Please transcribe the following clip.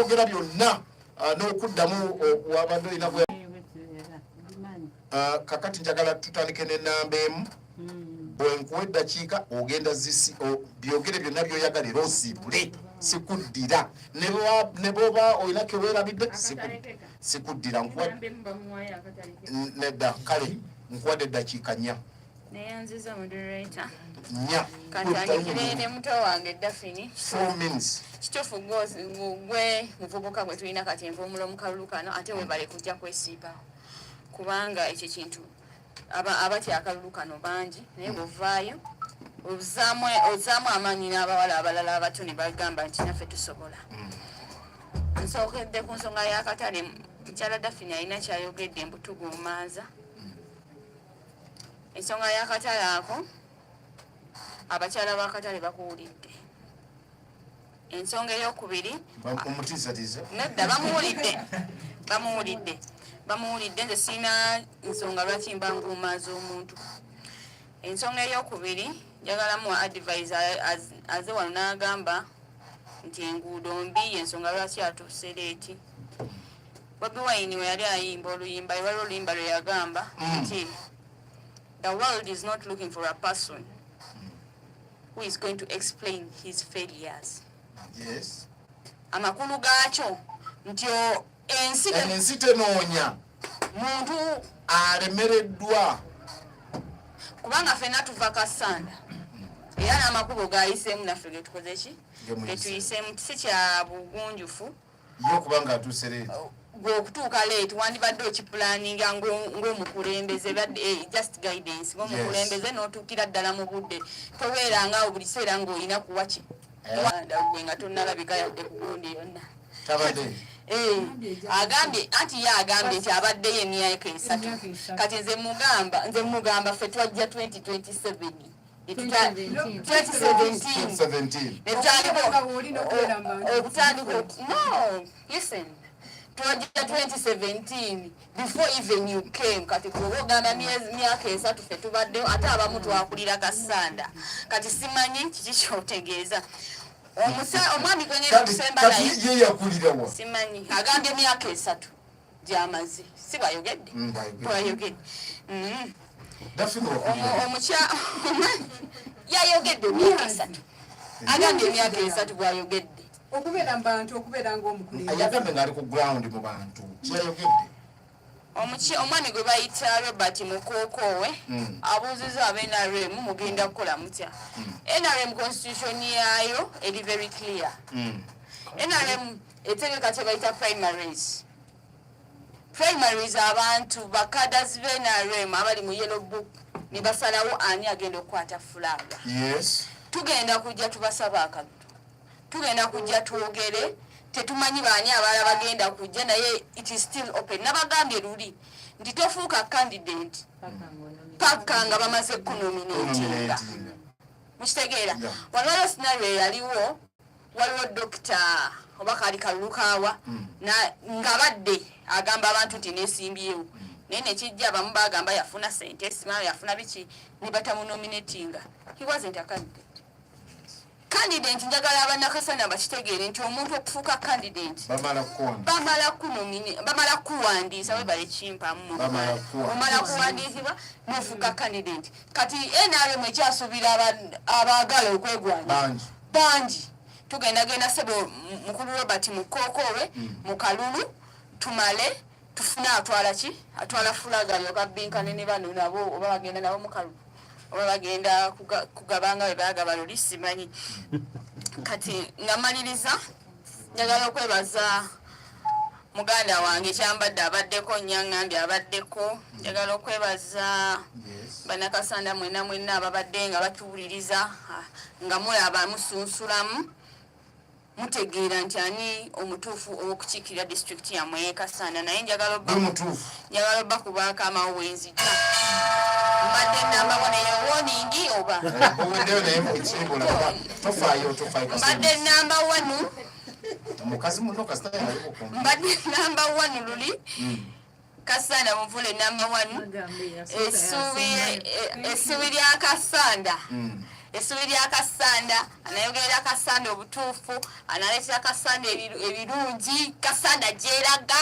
ogera byonna n'okuddamu wabadde olina bwe kakati njagala tutandike n'ennamba emu bwe nkuwa eddakiika ogenda byogere byonna byoyagala era osiibule sikuddira ne bwoba olina keweerabidde sikuddira nedda kale nkuwadde eddakiika 4 neyanziza moderator nya katandikire ne muto wange Daphne 4 minutes kituufu gwe muvubuka gwe tulina kati envumulo mu kalulu kano ate webale kujja kwesiigawo kubanga ekyo kintu abatya akalulu kano bangi naye bwovaayo ozaamu amaanyi n'abawala abalala abato ne bagamba nti naffe tusobola nsookedde ku nsonga y'akatale mukyala Daphne alina kyayogedde mbutuguumaaza ensonga y'akatale ako abakyala b'akatale bakuwulidde ensonga ey'okubiri nedda bamuwulidde nze siina nsonga lwaki mba nguumaaza omuntu ensonga ey'okubiri njagalamu advise aze wano n'agamba nti enguudo mbi ensonga lwaki atuuse leeti Bobi Wine we yali ayimba oluyimba waliwo oluyimba lwe yagamba nti the world is not looking for a person who is going to explain his failures. Yes. Amakulu gacho nti ensi tenoonya muntu alemereddwa kubanga ffenna tuva Kassanda era n'amakubo gayiseemu naffe ge tukoze ki getuyiseemu si kya bugunjufu yo kubanga atuuse leeti okutuuka leeti wandibadde okipulaninga ng'omukulembeze just guidance ng'omukulembeze n'otuukira ddala mu budde tobeerangaawo buli kiseera ng'olina kuwa ki gwe nga tonnalabika yadde ku gundi yonna agambye anti ye agambye nti abaddeyo emyaka 3 kati nze mugamba ffe twajja 2027 2017 before even you came kati kuogamba myaka 3 ffe tubaddeyo ate abamu twakulira Kassanda kati simanyi kiki kyotegeeza omwami gwenyera okusemba naye ye yakulirawa simanyi agambye myaka 3 gyamaze si bwayogedde bwayogedde yayogedde emyaka 3 agambye emyaka 3 bwayogedde okubeera mu bantu okubeera ng'omukulembeze ayagambe ng'ali ku ground mu bantu kyayogedde omwami gwe bayita Robert Mukookowe abuuziza aba NRM mugenda kukola mutya NRM constitution yaayo eri very clear NRM etegeka kye bayita primaries abantu bakadas be NRM abali mu yellow book ne basalawo ani agenda okukwata Flavia tugenda kujja tubasaba akabito tugenda kujja twogere tetumanyi baani abala bagenda kujja naye it is still open nabagambye luli nti tofuuka candidate paka nga bamaze kunominatinga mukitegeera waliwo scenario yaliwo waliwo dokita oba kaali kalulukawa nga badde agamba abantu nti nesimbyewo naye nekijja abamu bagamba yafuna sente simala yafuna biki ne batamunominatinga he wasn't a candidate njagala abannakassanda bakitegeere nti omuntu okufuuka candidate bamala kuwandiisa webale kimpamu omala kuwandiisibwa nofuuka candidate kati NRM ekyasuubira abaagala okwegwanya bangi tugendagenda sebo mukulu Robert Mukookowe mu kalulu tumale tufune atwala fulaga yokabinkane ne bano nabo oba bagenda nabo mu kalulu oba bagenda kugabanga bwe bagaba luli simanyi kati ngamaliriza njagala okwebaza muganda wange kyambadde abaddeko nyaŋŋambye abaddeko njagala okwebaza bannakassanda mwenna ababadde nga batuwuliriza nga mulaba musunsulamu mutegeera nti ani omutuufu ow'okukiikirira disitulikiti yammwe Kassanda naye njagala obba kubaako amawenzi mbadde namba waneyo woningi oba mbadde namba wanu mbadde namba wanu luli Kassanda muvule namba wanu essuubi lya Kassanda essubi lya Kassanda anayogerera Kassanda obutuufu analeetera Kassanda ebirungi Kassanda gyeraga